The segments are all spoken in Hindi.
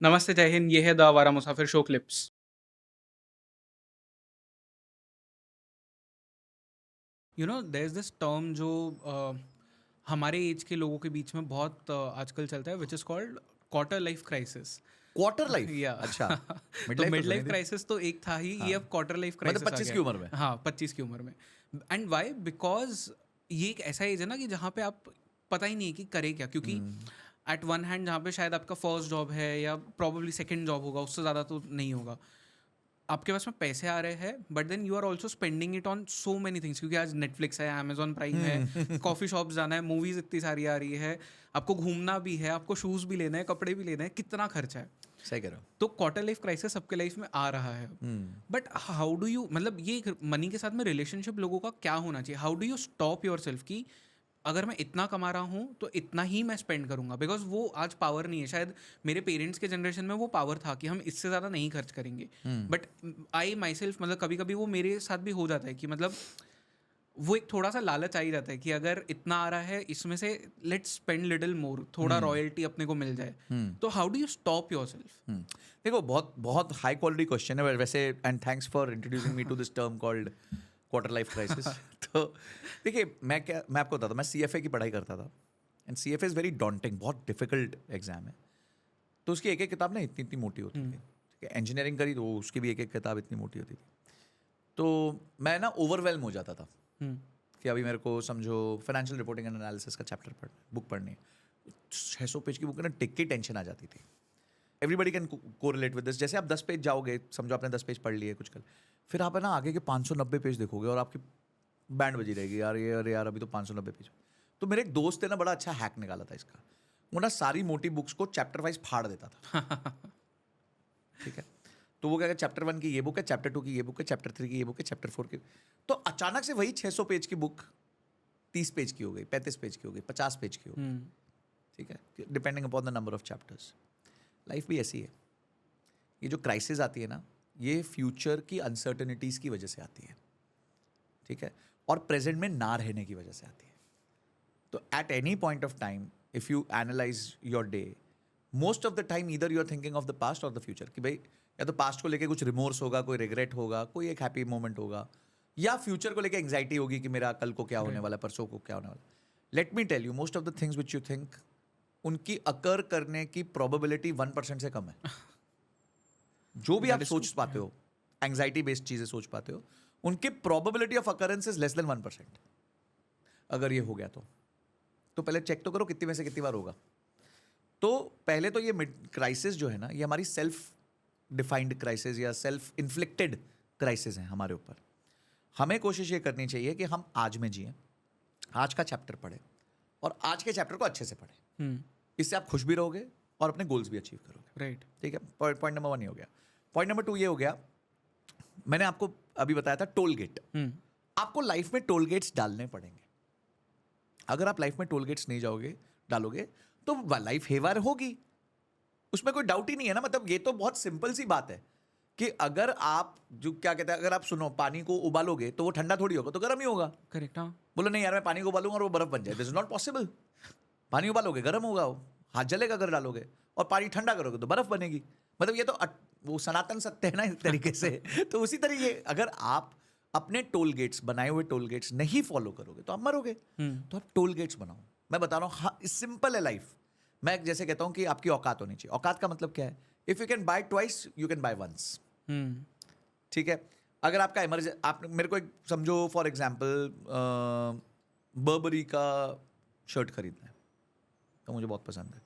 नमस्ते, जय हिंद, ये है the Awara Musafir show clips. There is this term जो हमारे एज के लोगों के बीच में बहुत आजकल चलता है which is called quarter life crisis. Quarter life या अच्छा। मिड तो लाइफ तो मिड सुनी लाइफ थी। क्राइसिस तो एक था ही, ये हाँ, अब क्वार्टर लाइफ मतलब क्राइसिस आ 25 गया की है। उम्र में। हाँ, 25 की उम्र में। And why? बिकॉज़ ये एक ऐसा एज है ना कि जहाँ पे आप पता ही नहीं है कि करें क्या, क्योंकि हम्म। एट वन हैंड जहाँ पे शायद आपका फर्स्ट जॉब है या प्रॉब्ली सेकंड जॉब होगा, उससे ज़्यादा तो नहीं होगा। आपके पास में पैसे आ रहे हैं, but then you are also spending it on so many things, क्योंकि आज नेटफ्लिक्स है, अमेजॉन प्राइम है, कॉफ़ी शॉप्स जाना है, मूवीज़ इतनी सारी आ रही है, आपको घूमना भी है, आपको शूज़ भी लेने हैं, कपड़े भी लेने हैं, कितना खर्चा है। सही कह रहे हो। तो क्वार्टर लाइफ क्राइसिस सबके लाइफ में आ रहा है। हम्म। बट हाउ डू यू, मतलब ये मनी के साथ में रिलेशनशिप लोगों का क्या होना चाहिए? How do you stop your self कि अगर मैं इतना कमा रहा हूँ तो इतना ही मैं स्पेंड करूंगा, बिकॉज वो आज पावर नहीं है। शायद मेरे पेरेंट्स के जनरेशन में वो पावर था कि हम इससे ज़्यादा नहीं खर्च करेंगे। हम्म। बट आई माई सेल्फ, मतलब कभी कभी वो मेरे साथ भी हो जाता है कि मतलब वो एक थोड़ा सा लालच आ ही जाता है कि अगर इतना आ रहा है इसमें से लेट्स स्पेंड लिटिल मोर, थोड़ा हम्म। रॉयल्टी अपने को मिल जाए। हम्म। तो how do you stop yourself? Hmm. देखो, बहुत बहुत हाई क्वालिटी क्वेश्चन है वैसे, and thanks for introducing me to this term called quarter life crisis. तो देखिए, मैं आपको बताता हूँ, मैं सीएफए की पढ़ाई करता था। And CFA is very daunting, बहुत डिफिकल्ट एग्जाम है। तो उसकी एक एक किताब ना इतनी इतनी मोटी होती थी। ठीक है, इंजीनियरिंग करी तो उसकी भी एक एक किताब इतनी मोटी होती थी। तो मैं ना ओवरवेलम हो जाता था कि अभी मेरे को समझो फाइनेंशियल रिपोर्टिंग एंड एनालिसिस का चैप्टर बुक पढ़नी है। 600 पेज की बुक है ना, टिक की टेंशन आ जाती थी। Everybody can correlate with this. जैसे आप 10 पेज जाओगे, समझो आपने 10 पेज पढ़ लिए कुछ कल, फिर आप है ना आगे के 590 पेज देखोगे और आपकी बैंड बजी रहेगी, यार ये, अरे यार अभी तो 590 पेज। तो मेरे एक दोस्त ने ना बड़ा अच्छा हैक निकाला था इसका। वो ना सारी मोटी बुक्स को चैप्टर वाइज फाड़ देता था। ठीक है, तो वो क्या, चैप्टर 1 की ये बुक है, चैप्टर 2 की ये बुक है, चैप्टर 3 की ये बुक है, चैप्टर 4 की। तो अचानक से वही 600 पेज की बुक 30 पेज की हो गई, 35 पेज की हो गई, 50 पेज की हो गई। ठीक है, depending upon the number of chapters. Life भी ऐसी है। ये जो क्राइसिस आती है ना, ये फ्यूचर की अनसर्टनिटीज़ की वजह से आती है। ठीक है, और प्रेजेंट में ना रहने की वजह से आती है। तो at any point of time, if you analyse your day, most of the time either you are thinking of the past और द फ्यूचर, कि भाई या तो पास्ट को लेके कुछ रिमोर्स होगा, कोई रिग्रेट होगा, कोई एक हैप्पी मोमेंट होगा, या फ्यूचर को लेके एंग्जाइटी होगी कि मेरा कल को क्या होने राइट। वाला, परसों को क्या होने वाला। Let me tell you, most of the things which you think, उनकी अकर करने की प्रोबेबिलिटी 1% से कम है। जो भी आप दैट इज ट्रू। सोच पाते हो, एंग्जाइटी बेस्ड चीजें सोच पाते हो, उनकी probability of occurrence is less than 1%। अगर ये हो गया तो पहले चेक तो करो कितनी में से कितनी बार होगा। तो पहले तो ये मिड क्राइसिस जो है ना, ये हमारी सेल्फ डिफाइंड क्राइसिस या सेल्फ इन्फ्लिक्टेड क्राइसिस है हमारे ऊपर। हमें कोशिश ये करनी चाहिए कि हम आज में जिए, आज का चैप्टर पढ़े और आज के चैप्टर को अच्छे से पढ़े। इससे आप खुश भी रहोगे और अपने गोल्स भी अचीव करोगे। राइट। ठीक है, पॉइंट नंबर 1 ये हो गया। पॉइंट नंबर 2 ये हो गया, मैंने आपको अभी बताया था टोल गेट। आपको लाइफ में टोल गेट्स डालने पड़ेंगे। अगर आप लाइफ में टोल गेट्स नहीं जाओगे, डालोगे, तो लाइफ हेवार होगी, उसमें कोई डाउट ही नहीं है ना। मतलब ये तो बहुत सिंपल सी बात है कि अगर आप जो क्या कहते हैं, अगर आप सुनो पानी को उबालोगे तो वो ठंडा थोड़ी होगा, तो गर्म ही होगा। करेक्ट। हाँ। बोलो नहीं यार मैं पानी को उबालूंगा और वो बर्फ बन जाए, दिस इज नॉट पॉसिबल। पानी उबालोगे गर्म होगा, वो हाथ जलेगा अगर डालोगे, और पानी ठंडा करोगे तो बर्फ बनेगी। मतलब ये तो वो सनातन सत्य है ना इस तरीके से। तो उसी तरीके अगर आप अपने टोल गेट्स, बनाए हुए टोल गेट्स नहीं फॉलो करोगे तो आप मरोगे। तो आप टोल गेट्स बनाओ। मैं बता रहा हूँ, हाँ सिंपल है लाइफ। मैं जैसे कहता हूँ कि आपकी औकात होनी चाहिए। औकात का मतलब क्या है? If you can buy twice you can buy once. ठीक है, अगर आपका आप मेरे को एक समझो फॉर एग्जाम्पल बर्बरी का शर्ट खरीदना है, तो मुझे बहुत पसंद है,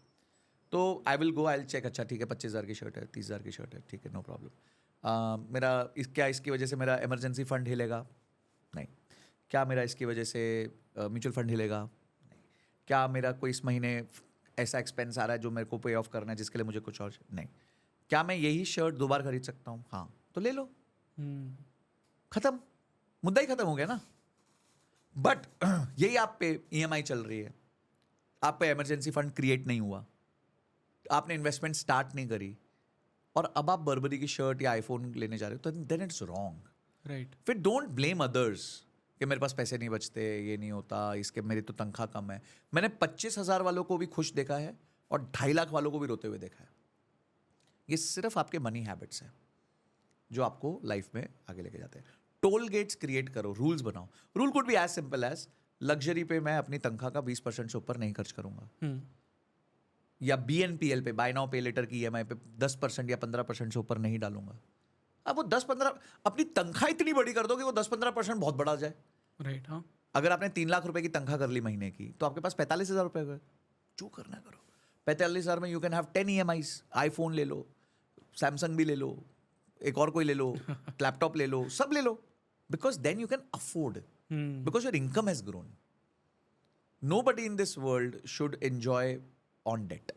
तो I will go, I will check, अच्छा ठीक है 25,000 की शर्ट है, 30,000 की शर्ट है, ठीक है नो प्रॉब्लम। मेरा क्या इसकी वजह से मेरा इमरजेंसी फंड हिलेगा? नहीं। क्या मेरा इसकी वजह से म्यूचुअल फंड हिलेगा? नहीं। क्या मेरा कोई इस महीने ऐसा एक्सपेंस आ रहा है जो मेरे को पे ऑफ करना है जिसके लिए मुझे कुछ और नहीं? क्या मैं यही शर्ट 2 बार खरीद सकता हूँ? हाँ, तो ले लो, खत्म, मुद्दा ही खत्म हो गया ना। बट यही आप पे ईएमआई चल रही है, आप पे इमरजेंसी फंड क्रिएट नहीं हुआ, आपने इन्वेस्टमेंट स्टार्ट नहीं करी, और अब आप बर्बरी की शर्ट या आईफोन लेने जा रहे हो, तो देन इट्स रॉन्ग। राइट। फिर डोंट ब्लेम अदर्स कि मेरे पास पैसे नहीं बचते, ये नहीं होता, इसके मेरी तो तनख्वाह कम है। मैंने 25,000 वालों को भी खुश देखा है और 2.5 लाख वालों को भी रोते हुए देखा है। ये सिर्फ आपके मनी हैबिट्स हैं जो आपको लाइफ में आगे लेके जाते हैं. टोल गेट्स क्रिएट करो, रूल्स बनाओ. Rule could be as simple as luxury पे मैं अपनी तनख्वाह का 20% से ऊपर नहीं खर्च करूंगा, या BNPL पे बाय नाउ पे लेटर की EMI पे 10% या 15% से ऊपर नहीं डालूंगा. अब वो 10-15 अपनी तनख्वाह इतनी बड़ी कर दो कि वो 10-15% बहुत बड़ा जाए. राइट. हाँ. अगर आपने 3 लाख रुपए की तनख्वाह कर ली महीने की, तो आपके पास 45,000 रुपए गए. जो करना है करो. 45,000 में you can have 10 EMIs. IPhone ले लो, सैमसंग भी ले लो, एक और कोई ले लो, लैपटॉप ले लो, सब ले लो. Because then you can afford, because your income has grown. Nobody in this world should enjoy on debt.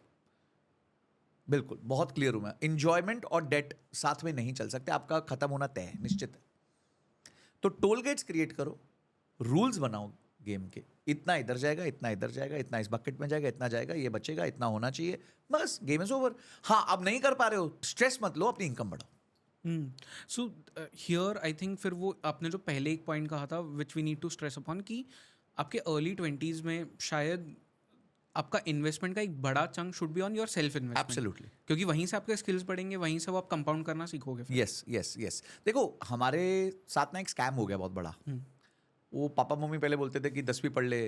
बिल्कुल, बहुत क्लियर हूं मैं. इंजॉयमेंट और डेट साथ में नहीं चल सकते. आपका खत्म होना तय है, निश्चित है. तो टोल गेट्स क्रिएट करो, रूल्स बनाओ गेम के. इतना इधर जाएगा, इतना इधर जाएगा, इतना इस बकेट में जाएगा, इतना जाएगा, ये बचेगा, इतना होना चाहिए. बस गेम इज ओवर. हाँ, अब नहीं कर पा रहे हो, स्ट्रेस मत लो, अपनी इनकम बढ़ाओ. सो हियर आई थिंक फिर वो आपने जो पहले एक पॉइंट कहा था which we need to stress upon, कि आपके अर्ली 20s में शायद आपका इन्वेस्टमेंट का एक बड़ा chunk should be on your self investment. Absolutely. क्योंकि वहीं से आपके स्किल्स बढ़ेंगे, वहीं से वो आप कंपाउंड करना सीखोगे. Yes yes yes. देखो, हमारे साथ ना एक स्कैम हो गया बहुत बड़ा. वो पापा मम्मी पहले बोलते थे कि 10वीं पढ़ ले,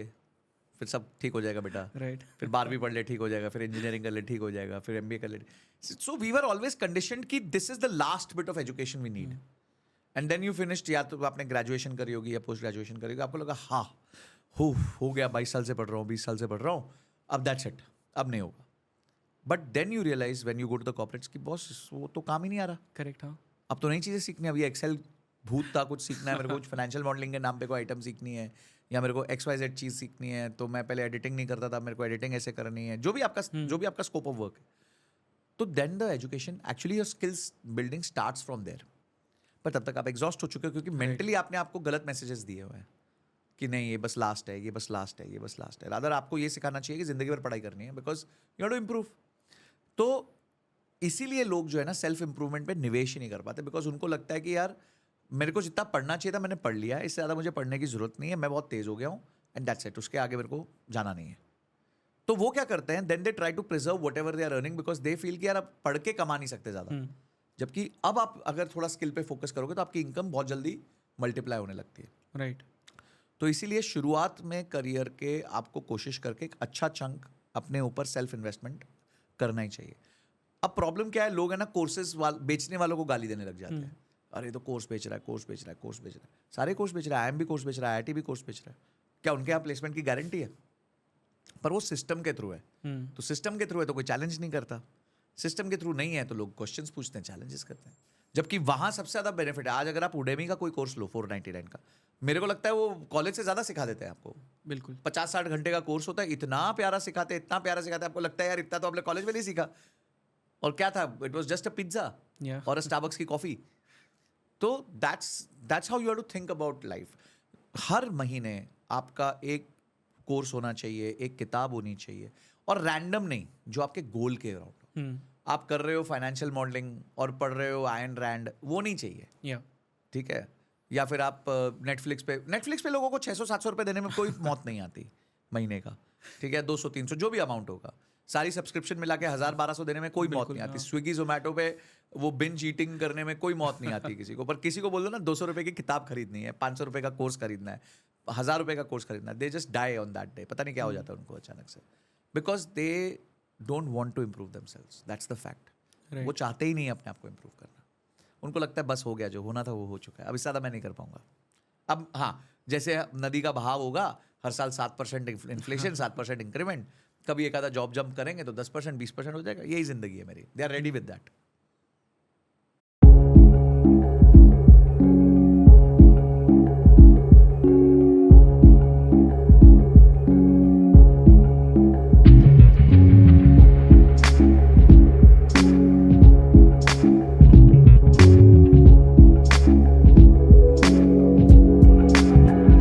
फिर सब ठीक हो जाएगा बेटा. राइट. फिर 12वीं पढ़ ले, ठीक हो जाएगा. फिर इंजीनियरिंग कर ले, ठीक हो जाएगा. फिर MBA कर ले. So we were always conditioned कि this is the last bit of education we need. And then you finished, या तो आपने ग्रेजुएशन करी होगी या पोस्ट ग्रेजुएशन करी होगी, आपको लगा हाँ हो गया, 22 साल से पढ़ रहा हूँ, 20 साल से पढ़ रहा हूँ, अब दैट्स इट, अब नहीं होगा. But then you realise when you go to the corporates कि बॉस वो तो काम ही नहीं आ रहा. करेक्ट. हाँ. अब तो नई चीज़ें सीखनी है. अभी एक्सेल भूत था, कुछ सीखना है मेरे को, कुछ फाइनेंशियल मॉडलिंग के नाम पे कोई आइटम सीखनी है, या मेरे को XYZ चीज़ सीखनी है. तो मैं पहले एडिटिंग नहीं करता था, मेरे को एडिटिंग ऐसे करनी है, जो भी आपका स्कोप ऑफ वर्क है. तो then the education actually your skills building starts from there. पर तब तक आप एग्जॉस्ट हो चुके हो, क्योंकि मेंटली आपने आपको गलत मैसेजेस दिए हुए हैं कि नहीं, ये बस लास्ट है, ये बस लास्ट है, ये बस लास्ट है. रादर आपको ये सिखाना चाहिए कि जिंदगी भर पढ़ाई करनी है, because you have to improve. तो इसीलिए लोग जो है ना सेल्फ इंप्रूवमेंट पे निवेश ही नहीं कर पाते, बिकॉज उनको लगता है कि यार मेरे को जितना पढ़ना चाहिए था मैंने पढ़ लिया, इससे ज़्यादा मुझे पढ़ने की जरूरत नहीं है, मैं बहुत तेज़ हो गया हूँ, एंड दैट्स इट, उसके आगे मेरे को जाना नहीं है. तो वो क्या करते हैं, then they try to preserve whatever they are earning, because they feel कि यार अब पढ़ के कमा नहीं सकते ज़्यादा. जबकि अब आप अगर थोड़ा स्किल पे फोकस करोगे तो आपकी इनकम बहुत जल्दी मल्टीप्लाई होने लगती है. राइट. तो इसीलिए शुरुआत में करियर के आपको कोशिश करके एक अच्छा चंक अपने ऊपर सेल्फ इन्वेस्टमेंट करना ही चाहिए. अब प्रॉब्लम क्या है, लोग है ना कोर्सेज बेचने वालों को गाली देने लग जाते हैं. अरे तो कोर्स बेच रहा है, कोर्स बेच रहा है, कोर्स बेच रहा है. सारे कोर्स बेच रहा है, IIM भी कोर्स बेच रहा है, IIT भी कोर्स बेच रहा है. क्या उनके यहाँ प्लेसमेंट की गारंटी है? पर वो सिस्टम के थ्रू है. तो सिस्टम के थ्रू है तो कोई चैलेंज नहीं करता. सिस्टम के थ्रू नहीं है तो लोग क्वेश्चंस पूछते हैं, चैलेंजेस करते हैं. जबकि वहाँ सबसे ज़्यादा बेनिफिट है. आज अगर आप उडेमी का कोई कोर्स लो 499 का, मेरे को लगता है वो कॉलेज से ज़्यादा सिखा देते हैं आपको. बिल्कुल. 50-60 घंटे का कोर्स होता है, इतना प्यारा सिखाते हैं, इतना प्यारा सिखाते हैं, आपको लगता है यार इतना तो आपने कॉलेज में नहीं सीखा. और क्या था, it was just a pizza और स्टारबक्स की कॉफ़ी. तो that's how you have to think about life. हर महीने आपका एक कोर्स होना चाहिए, एक किताब होनी चाहिए, और रैंडम नहीं, जो आपके गोल के अराउंड. आप कर रहे हो फाइनेंशियल मॉडलिंग और पढ़ रहे हो आयन रैंड, वो नहीं चाहिए. ठीक है. या फिर आप नेटफ्लिक्स पे लोगों को 600-700 रुपये देने में कोई मौत नहीं आती महीने का. ठीक है. 200-300 जो भी अमाउंट होगा, सारी सब्सक्रिप्शन मिला के 1000-1200 देने में कोई मौत नहीं आती. स्विगी जोमेटो पे वो बिंज ईटिंग करने में कोई मौत नहीं आती किसी को. पर किसी को बोल दो ना 200 रुपये की किताब खरीदनी है, 500 रुपये का कोर्स खरीदना है, 1000 रुपये का कोर्स खरीदना है, they just die on that day. पता नहीं क्या हो जाता है उनको अचानक से, because they don't want to improve themselves. That's the fact. वो चाहते ही नहीं अपने आप को इम्प्रूव करना. उनको लगता है बस हो गया, जो होना था वो हो चुका है, अब इससे ज़्यादा मैं नहीं कर पाऊंगा. अब हाँ, जैसे नदी का बहाव होगा, हर साल 7% इन्फ्लेशन, 7% इंक्रीमेंट, कभी एक आधा जॉब जंप करेंगे तो 10%, 20% हो जाएगा. यही जिंदगी है मेरी. They are ready with that.